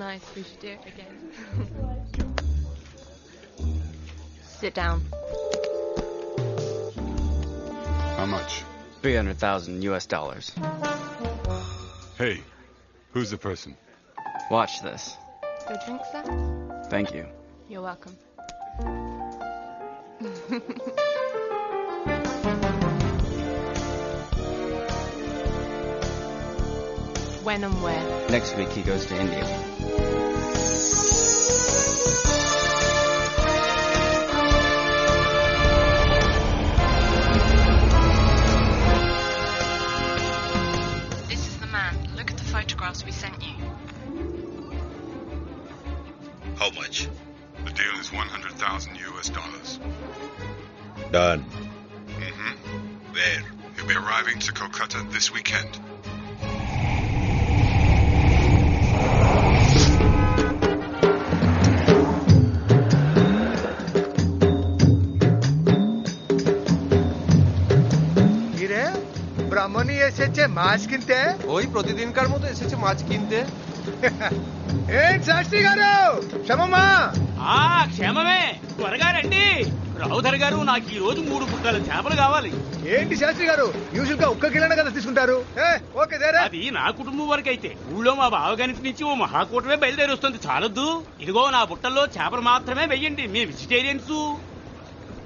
nice. We should do it again. Sit down. How much? $300,000. Hey, who's the person? Watch this. Your drink, sir? Thank you. You're welcome. When and where? Next week he goes to India. This is the man. Look at the photographs we sent you. How much? The deal is $100,000. Done. Mm-hmm. Where? He'll be arriving to Kolkata this weekend. ব্রাহ্মণী এসেছে মাছ কিনতে। ওই প্রতিদিনকার মতো এসেছে মাছ কিনতে। ఏంటి శాస్త్రి గారు, క్షమమా? క్షేమమే, త్వరగా రండి. రావుధర్ గారు, నాకు ఈ రోజు 3 బుట్టల చేపలు కావాలి. ఏంటి శాస్త్రి గారు, యూజువల్ గా ఒక్క కిలోనే కదా తీసుకుంటారు? ఓకే దేరా. అది నా కుటుంబం వరకు అయితే, ఊళ్ళో మా బావగారి నుంచి ఓ మహాకూటమే బయలుదేరి వస్తుంది. చాలొద్దు, ఇదిగో నా బుట్టల్లో చేపలు మాత్రమే వెయ్యండి, మేము వెజిటేరియన్స్.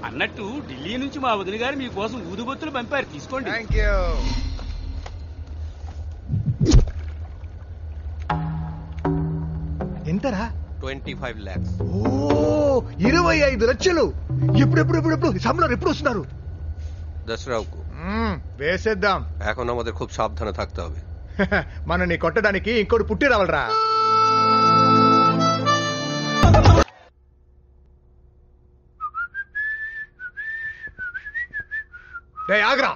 అన్నట్టు ఢిల్లీ నుంచి మా వదిన గారు మీకోసం ఊదుబొత్తులు పంపారు, తీసుకోండి. Thank you. ఎంతరా? 25 lakhs. ఓ 25 లక్షలు. ఎప్పుడు సంబళం ఎప్పుడు వస్తున్నారు? దసరాకు వేసేద్దాం. এখন আমাদের খুব সাবধানে থাকতে হবে. మనని కొట్టడానికి ఇంకోటి పుట్టి రావాలరా. ఆగ్రా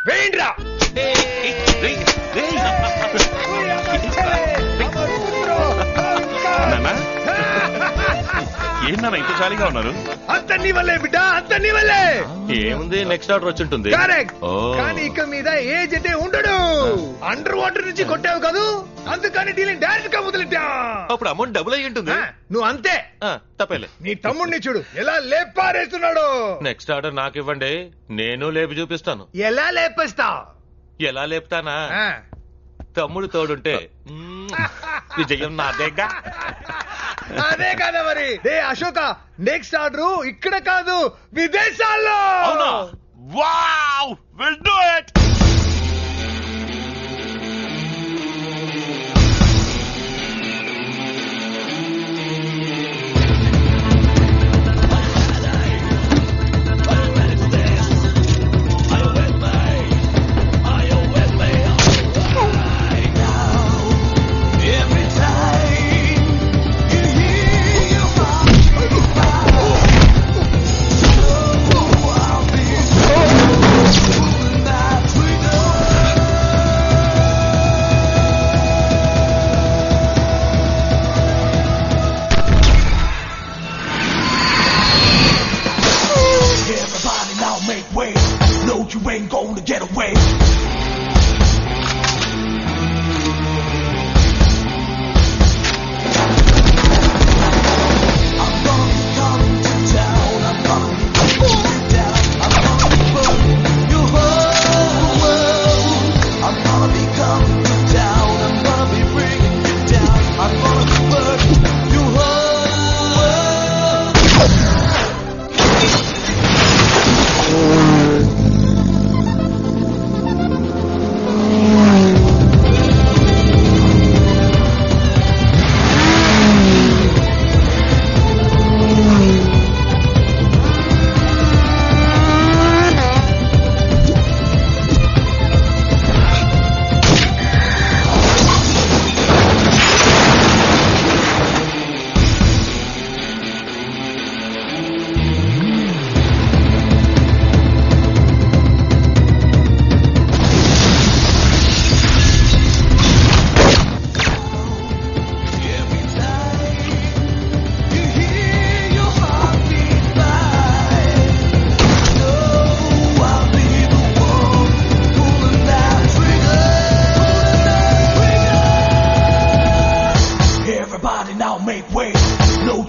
వేయండిరా. ఏంటన్నా ఇంత చాలీగా ఉన్నారు? అంత నీ వల్లే బిడ్డ, అంత నీ వల్లే. ఏముంది, నెక్స్ట్ ఆర్డర్ వచ్చి ఉంటుంది. కానీ ఇక మీద ఏజ్ అంటే ఉండడు. అండర్ వాటర్ నుంచి కొట్టావు కాదు, అందుకని డీలింగ్ డైరెక్ట్ గా మొదలెట్టా. అప్పుడు అమౌంట్ డబుల్ అయ్యి ఉంటుంది. నువ్వు అంతే. తప్పేలే. నీ తమ్ముడిని చూడు ఎలా లేపారేస్తున్నాడు. నెక్స్ట్ ఆర్డర్ నాకు ఇవ్వండి, నేను లేపి చూపిస్తాను. ఎలా లేపేస్తా? ఎలా లేపుతానా? తమ్ముడు తోడుంటే విజయం నాదేగా. అదే కదా మరి. అశోక, నెక్స్ట్ ఆర్డర్ ఇక్కడ కాదు, విదేశాల్లో. Wow, will do it.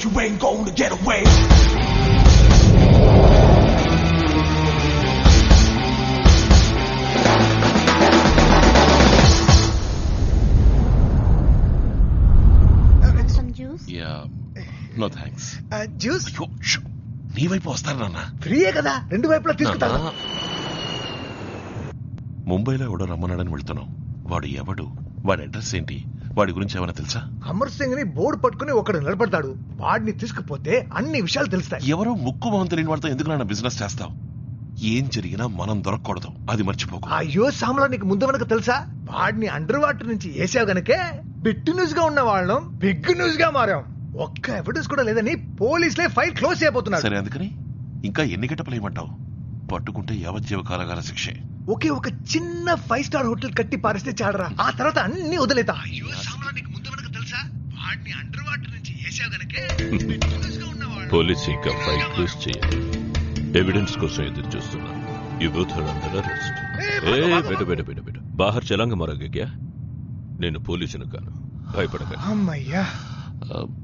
you ain't gonna get away. Some juice? Yeah. No thanks. Juice అయ్యో, షూ. నీ వైపు వస్తారు నాన్న. ఫ్రీయే కదా, రెండు వైపులా తీసుకుంటాను. నాన్న. ముంబైలో ఎవడో రమ్మన్నాడని వెళ్తున్నాం. వాడు ఎవడు, వాడి అడ్రస్ ఏంటి, వాడి గురించి ఏమైనా తెలుసా? అమర్ సింగ్ ని బోర్డు పట్టుకుని ఒకడు నిలబడతాడు. వాడిని తీసుకుపోతే అన్ని విషయాలు తెలుస్తాయి. ఎవరో ముక్కు మొహం తెలియని వాడితో ఎందుకు నాన్న బిజినెస్ చేస్తావు? ఏం జరిగినా మనం దొరకకూడదు, అది మర్చిపోకు. అయ్యో సామ్లా, నీకు ముందు వెనక తెలుసా? వాడిని అండర్ వాటర్ నుంచి వేసావు గనకే బిట్ న్యూస్ గా ఉన్న వాళ్ళం బిగ్ న్యూస్ గా మారాం. ఒక్క ఎవిడెన్స్ కూడా లేదని పోలీసులే ఫైల్ క్లోజ్ చేయబోతున్నారు. సరే, అందుకని ఇంకా ఎన్ని గంటలు ఏమంటావు? పట్టుకుంటే యావజ్జీవ కారాగార శిక్షే. ఒకే ఒక చిన్న 5 స్టార్ హోటల్ కట్టి పారిస్తే చాడరా, ఆ తర్వాత అన్ని వదిలేతా. అయ్యో సామ్లా, నీకు ముందు వెనక తెలుసా? వాడిని అండర్ వాటర్ నుంచి వేసావు గనకే బిట్ న్యూస్ గా ఉన్న వాళ్ళం. పోలీస్ ఇంకా ఫైల్ క్లోజ్ చేయాలి. ఎవిడెన్స్ కోసం ఎదురు చూస్తున్నా. You both are under arrest. బెట బాహర్ చలాంగ మరగ క్యా? నేను పోలీసును కాను, భయపడకండి. అమ్మయ్యా.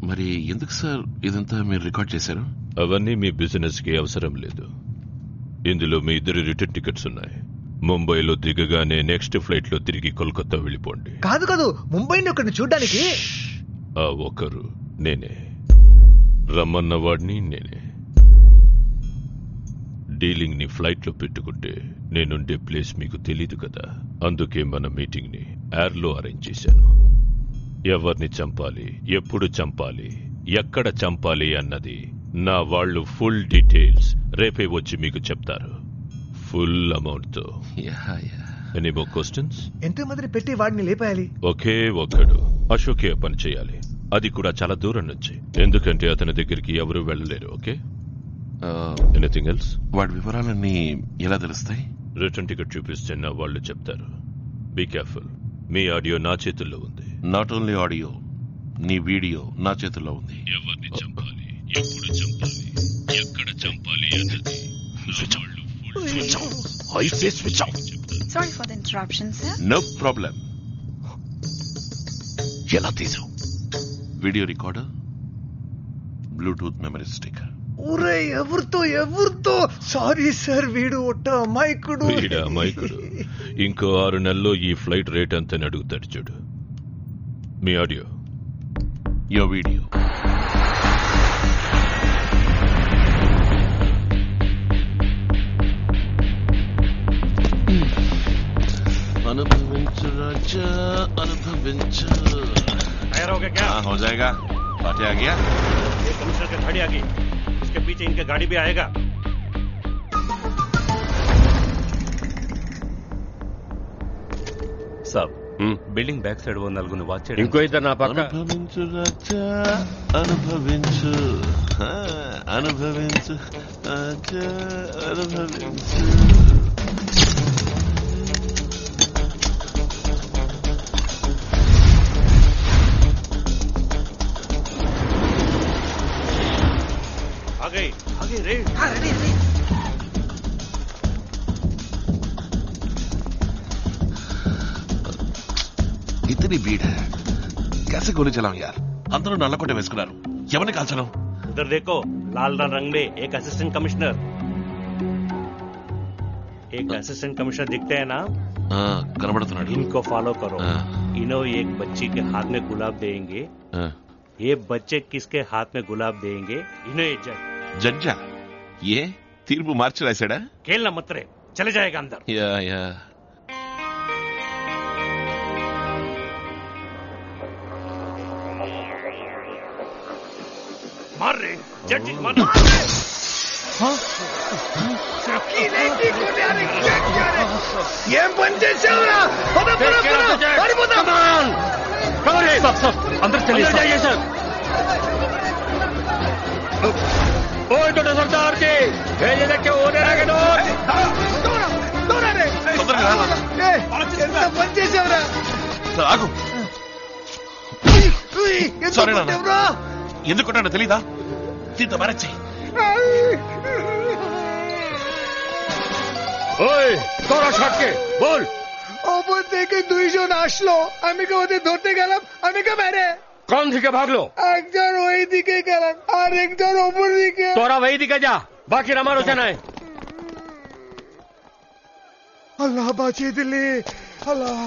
మరి ఎందుకు సార్ ఇదంతా మీరు రికార్డ్ చేశారు? అవన్నీ మీ బిజినెస్ కి అవసరం లేదు. ఇందులో మీ ఇద్దరు రిటర్న్ టికెట్స్ ఉన్నాయి. ముంబైలో దిగగానే నెక్స్ట్ ఫ్లైట్ లో తిరిగి కోల్కతా వెళ్ళిపోండి. కాదు కాదు, ముంబైని ఒకరిని చూడ్డానికి. ఆ ఒకరు నేనే, రమ్మన్న వాడిని నేనే. డీలింగ్ ని ఫ్లైట్ లో పెట్టుకుంటే నేనుండే ప్లేస్ మీకు తెలీదు కదా, అందుకే మన మీటింగ్ ని ఎయిర్ లో అరేంజ్ చేశాను. ఎవరిని చంపాలి, ఎప్పుడు చంపాలి, ఎక్కడ చంపాలి అన్నది నా వాళ్ళు ఫుల్ డీటెయిల్స్ రేపే వచ్చి మీకు చెప్తారు, ఫుల్ అమౌంట్ తో. Any more questions? ఎంతో మందిని పెట్టి వాడిని లేపేయాలి. ఒకే ఒక్కడు అశోకే పని చేయాలి, అది కూడా చాలా దూరం నుంచి, ఎందుకంటే అతని దగ్గరికి ఎవరు వెళ్ళలేరు. Okay, anything else? వాడి వివరాలన్నీ ఎలా తెలుస్తాయి? రిటర్న్ టికెట్ చూపిస్తే నా వాళ్ళు చెప్తారు. బీ కేర్ఫుల్, మీ ఆడియో నా చేతుల్లో ఉంది. నాట్ ఓన్లీ ఆడియో, నీ వీడియో నా చేతుల్లో ఉంది. ఎవరిని చంపాలి, ఎప్పుడు చంపాలి, ఎక్కడ చంపాలి అన్నది Sorry for the interruption, sir. No problem. ఎలా తీసావు? Video recorder, bluetooth memory stick. ఊరే, ఎవరితో? సారీ సార్, వీడు ఒట్ట అమాయకుడు. అమాయకుడు. ఇంకో 6 నెలల్లో ఈ ఫ్లైట్ రేట్ అంతని అడుగుతాడు చూడు. మీ ఆడియో, యో వీడియో. అనుభవించు రాజా, అనుభవించు. हो जाएगा. पार्टी आ गया. ये कमिश्नर की गाड़ी आ गई, इसके पीछे इनके गाड़ी भी आएगा. साहब, బిల్డింగ్ బ్యాక్ సైడ్ ఓ నలుగురు వాచ్ చేయండి. ఇంకో ఇద్దరు నా పక్క. అనుభవించు రాజా, అనుభవించు. అనుభవించు రాజా, అనుభవించు. आगे रेड. हाँ, रेडी. इतनी भीड़ है, कैसे गोली चलाऊं यार? అందరూ నల్లకోట వేసుకున్నారు, ఎవరిని కాల్చను? इधर देखो, लाल रंग में एक असिस्टेंट कमिश्नर. एक असिस्टेंट कमिश्नर दिखते हैं ना? కనబడుతున్నాడు. इनको फॉलो करो. इन्हों एक बच्ची के हाथ में गुलाब देंगे. ये बच्चे किसके हाथ में गुलाब देंगे? इन्हें జడ్జా ఏ తీర్పు మార్చి రాశాడా? खेलना मत रे, चले जाएगा अंदर. యా मार रे, जज मार. ఏం పని చేసావురా? अंदर चलिए सर. सरदार जी भेजे देखे होने लगे ఎంత పని చేసావురా? ఆగు. సారీ నాన్న, ఎందుకుంటా తెలీదా? దీంతో మ్యారేజ్ చెయ్యి. তোরা শটকে বল. অপর থেকে 2 জন আসলো, আমি কে ওদের ধরতে গেলাম, আমি কে মেরে কোন দিকে ভাগলো? একজন ওই দিকে গেলেন আর একজন ওপর দিকে। তোরা ওই দিকে যা, বাকির আমার ওখানে নাই। আল্লাহ বাঁচিয়ে দিলি, আল্লাহ।